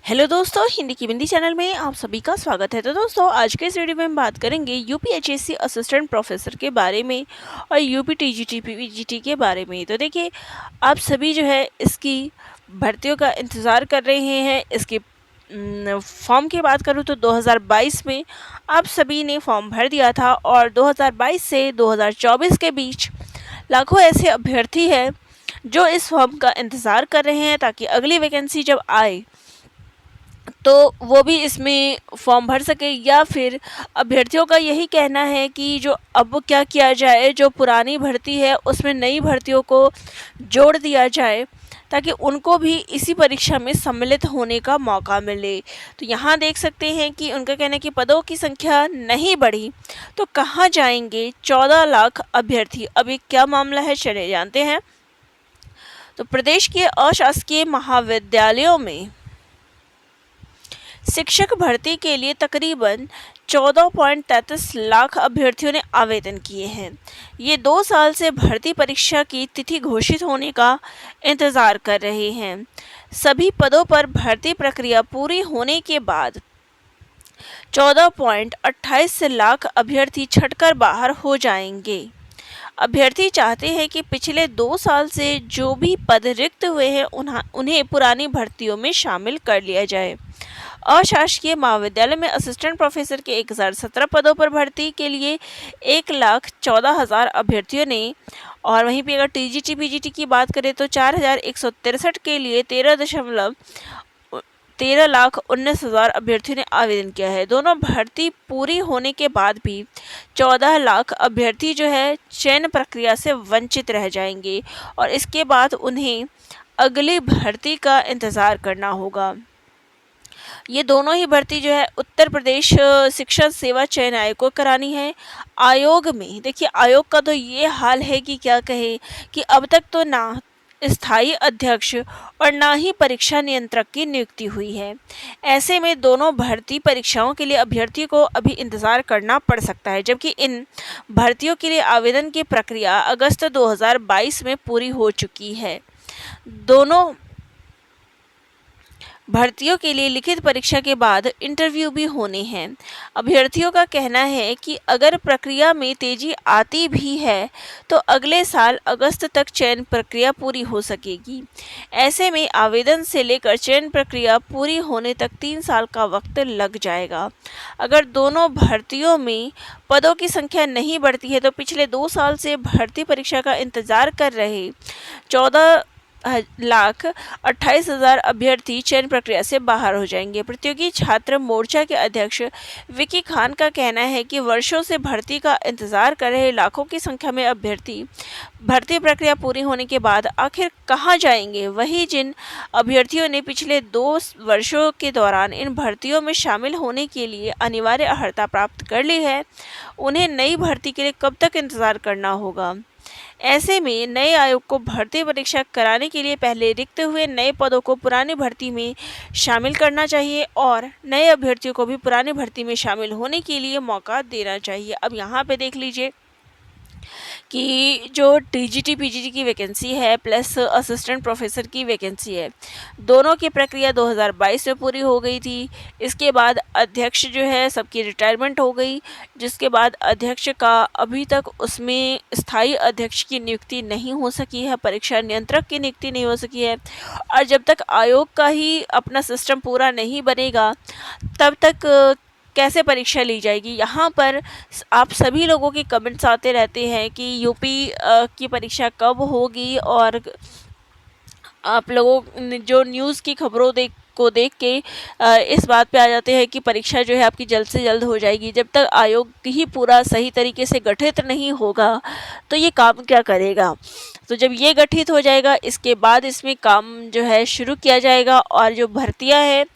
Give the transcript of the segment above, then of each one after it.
Hello दोस्तों, हिंदी की बिंदी channel में आप सभी का स्वागत है। तो दोस्तों, आज के इस वीडियो में हम बात करेंगे यूपीएचएससी असिस्टेंट प्रोफेसर के बारे में और यूपी टीजीटी पीजीटी के बारे में। तो देखिए, आप सभी जो है इसकी भर्तियों का इंतज़ार कर रहे हैं। इसके फॉर्म की बात करूँ तो 2022 में आप सभी ने फॉर्म भर दिया था और 2022 से 2024 के बीच लाखों ऐसे अभ्यर्थी हैं जो इस फॉर्म का इंतज़ार कर रहे हैं ताकि अगली वैकेंसी जब आए तो वो भी इसमें फॉर्म भर सके। या फिर अभ्यर्थियों का यही कहना है कि जो अब क्या किया जाए, जो पुरानी भर्ती है उसमें नई भर्तियों को जोड़ दिया जाए ताकि उनको भी इसी परीक्षा में सम्मिलित होने का मौका मिले। तो यहाँ देख सकते हैं कि उनका कहना है कि पदों की संख्या नहीं बढ़ी तो कहाँ जाएंगे 14 लाख अभ्यर्थी। अब ये क्या मामला है, चले जानते हैं। तो प्रदेश के अशासकीय महाविद्यालयों में शिक्षक भर्ती के लिए तकरीबन 14.33 लाख अभ्यर्थियों ने आवेदन किए हैं। ये 2 साल से भर्ती परीक्षा की तिथि घोषित होने का इंतज़ार कर रहे हैं। सभी पदों पर भर्ती प्रक्रिया पूरी होने के बाद 14.28 लाख अभ्यर्थी छटकर बाहर हो जाएंगे। अभ्यर्थी चाहते हैं कि पिछले 2 साल से जो भी पद रिक्त हुए हैं उन्हें पुरानी भर्तियों में शामिल कर लिया जाए। अशासकीय महाविद्यालय में असिस्टेंट प्रोफेसर के 1017 पदों पर भर्ती के लिए 1,14,000 अभ्यर्थियों ने, और वहीं पे अगर टीजीटी पीजीटी की बात करें तो 4,163 के लिए 13,19,000 अभ्यर्थियों ने आवेदन किया है। दोनों भर्ती पूरी होने के बाद भी 14 लाख अभ्यर्थी जो है चयन प्रक्रिया से वंचित रह जाएंगे और इसके बाद उन्हें अगली भर्ती का इंतज़ार करना होगा। ये दोनों ही भर्ती जो है उत्तर प्रदेश शिक्षा सेवा चयन आयोग को करानी है। आयोग में देखिए, आयोग का तो ये हाल है कि क्या कहे कि अब तक तो ना स्थायी अध्यक्ष और ना ही परीक्षा नियंत्रक की नियुक्ति हुई है। ऐसे में दोनों भर्ती परीक्षाओं के लिए अभ्यर्थियों को अभी इंतज़ार करना पड़ सकता है, जबकि इन भर्तियों के लिए आवेदन की प्रक्रिया अगस्त 2022 में पूरी हो चुकी है। दोनों भर्तियों के लिए लिखित परीक्षा के बाद इंटरव्यू भी होने हैं। अभ्यर्थियों का कहना है कि अगर प्रक्रिया में तेजी आती भी है तो अगले साल अगस्त तक चयन प्रक्रिया पूरी हो सकेगी। ऐसे में आवेदन से लेकर चयन प्रक्रिया पूरी होने तक 3 साल का वक्त लग जाएगा। अगर दोनों भर्तियों में पदों की संख्या नहीं बढ़ती है तो पिछले 2 साल से भर्ती परीक्षा का इंतजार कर रहे 14,28,000 अभ्यर्थी चयन प्रक्रिया से बाहर हो जाएंगे। प्रतियोगी छात्र मोर्चा के अध्यक्ष विकी खान का कहना है कि वर्षों से भर्ती का इंतजार कर रहे लाखों की संख्या में अभ्यर्थी भर्ती प्रक्रिया पूरी होने के बाद आखिर कहां जाएंगे। वहीं जिन अभ्यर्थियों ने पिछले 2 वर्षों के दौरान इन भर्तियों में शामिल होने के लिए अनिवार्य अर्हता प्राप्त कर ली है, उन्हें नई भर्ती के लिए कब तक इंतजार करना होगा। ऐसे में नए आयोग को भर्ती परीक्षा कराने के लिए पहले रिक्त हुए नए पदों को पुरानी भर्ती में शामिल करना चाहिए और नए अभ्यर्थियों को भी पुरानी भर्ती में शामिल होने के लिए मौका देना चाहिए। अब यहाँ पे देख लीजिए कि जो टीजीटी पीजीटी की वैकेंसी है प्लस असिस्टेंट प्रोफेसर की वैकेंसी है, दोनों की प्रक्रिया 2022 में पूरी हो गई थी। इसके बाद अध्यक्ष जो है सबकी रिटायरमेंट हो गई, जिसके बाद अध्यक्ष का अभी तक उसमें स्थायी अध्यक्ष की नियुक्ति नहीं हो सकी है, परीक्षा नियंत्रक की नियुक्ति नहीं हो सकी है। और जब तक आयोग का ही अपना सिस्टम पूरा नहीं बनेगा तब तक कैसे परीक्षा ली जाएगी। यहाँ पर आप सभी लोगों के कमेंट्स आते रहते हैं कि यूपी की परीक्षा कब होगी, और आप लोगों ने जो न्यूज़ की खबरों देख के इस बात पे आ जाते हैं कि परीक्षा जो है आपकी जल्द से जल्द हो जाएगी। जब तक आयोग ही पूरा सही तरीके से गठित नहीं होगा तो ये काम क्या करेगा। तो जब ये गठित हो जाएगा इसके बाद इसमें काम जो है शुरू किया जाएगा और जो भर्तियां हैं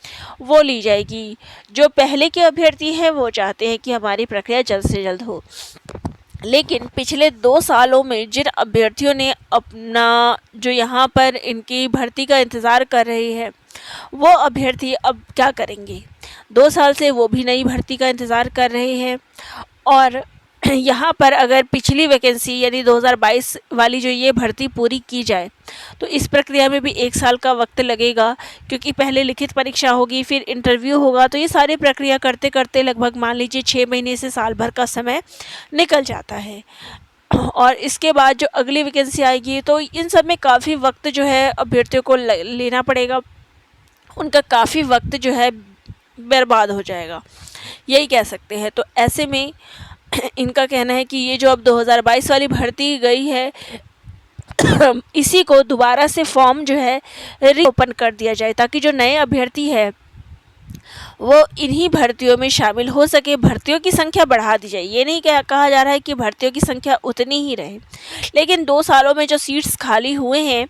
वो ली जाएगी। जो पहले के अभ्यर्थी हैं वो चाहते हैं कि हमारी प्रक्रिया जल्द से जल्द हो, लेकिन पिछले 2 सालों में जिन अभ्यर्थियों ने अपना जो यहाँ पर इनकी भर्ती का इंतज़ार कर रहे हैं वो अभ्यर्थी अब क्या करेंगे। 2 साल से वो भी नई भर्ती का इंतज़ार कर रहे हैं और यहाँ पर अगर पिछली वैकेंसी यानी 2022 वाली जो ये भर्ती पूरी की जाए तो इस प्रक्रिया में भी 1 साल का वक्त लगेगा, क्योंकि पहले लिखित परीक्षा होगी, फिर इंटरव्यू होगा, तो ये सारी प्रक्रिया करते करते लगभग मान लीजिए 6 महीने से साल भर का समय निकल जाता है। और इसके बाद जो अगली वैकेंसी आएगी तो इन सब में काफ़ी वक्त जो है अभ्यर्थियों को लेना पड़ेगा, उनका काफ़ी वक्त जो है बर्बाद हो जाएगा, यही कह सकते हैं। तो ऐसे में इनका कहना है कि ये जो अब 2022 वाली भर्ती गई है इसी को दोबारा से फॉर्म जो है रीओपन कर दिया जाए, ताकि जो नए अभ्यर्थी है वो इन्हीं भर्तियों में शामिल हो सके, भर्तियों की संख्या बढ़ा दी जाए। ये नहीं कहा जा रहा है कि भर्तियों की संख्या उतनी ही रहे, लेकिन 2 सालों में जो सीट्स खाली हुए हैं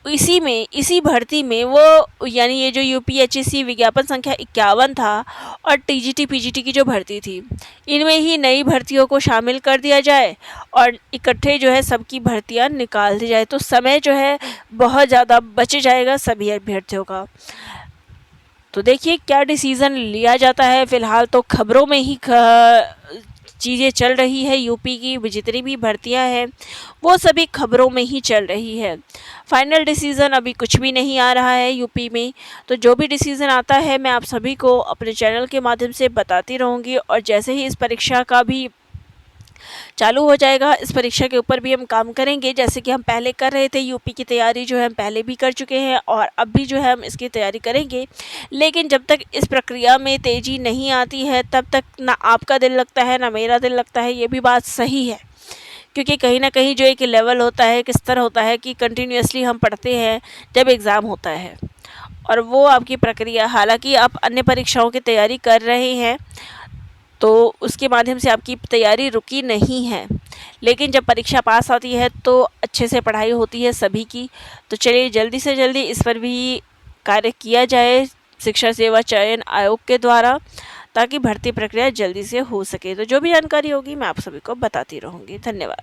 इसी भर्ती में वो यानी ये जो यूपीएचएससी विज्ञापन संख्या 51 था और टीजीटी पीजीटी की जो भर्ती थी, इनमें ही नई भर्तियों को शामिल कर दिया जाए और इकट्ठे जो है सबकी भर्तियां निकाल दी जाए, तो समय जो है बहुत ज़्यादा बच जाएगा सभी अभ्यर्थियों का। तो देखिए क्या डिसीज़न लिया जाता है। फ़िलहाल तो खबरों में ही चीज़ें चल रही है, यूपी की जितनी भी भर्तियां हैं वो सभी खबरों में ही चल रही है। फाइनल डिसीज़न अभी कुछ भी नहीं आ रहा है यूपी में, तो जो भी डिसीज़न आता है मैं आप सभी को अपने चैनल के माध्यम से बताती रहूँगी, और जैसे ही इस परीक्षा का भी चालू हो जाएगा, इस परीक्षा के ऊपर भी हम काम करेंगे, जैसे कि हम पहले कर रहे थे। यूपी की तैयारी जो है हम पहले भी कर चुके हैं और अब भी जो है हम इसकी तैयारी करेंगे। लेकिन जब तक इस प्रक्रिया में तेज़ी नहीं आती है तब तक ना आपका दिल लगता है ना मेरा दिल लगता है, ये भी बात सही है, क्योंकि कहीं ना कहीं जो एक लेवल होता है, एक स्तर होता है कि कंटिन्यूसली हम पढ़ते हैं जब एग्ज़ाम होता है, और वो आपकी प्रक्रिया, हालांकि आप अन्य परीक्षाओं की तैयारी कर रहे हैं तो उसके माध्यम से आपकी तैयारी रुकी नहीं है, लेकिन जब परीक्षा पास आती है तो अच्छे से पढ़ाई होती है सभी की। तो चलिए जल्दी से जल्दी इस पर भी कार्य किया जाए शिक्षा सेवा चयन आयोग के द्वारा, ताकि भर्ती प्रक्रिया जल्दी से हो सके। तो जो भी जानकारी होगी मैं आप सभी को बताती रहूँगी। धन्यवाद।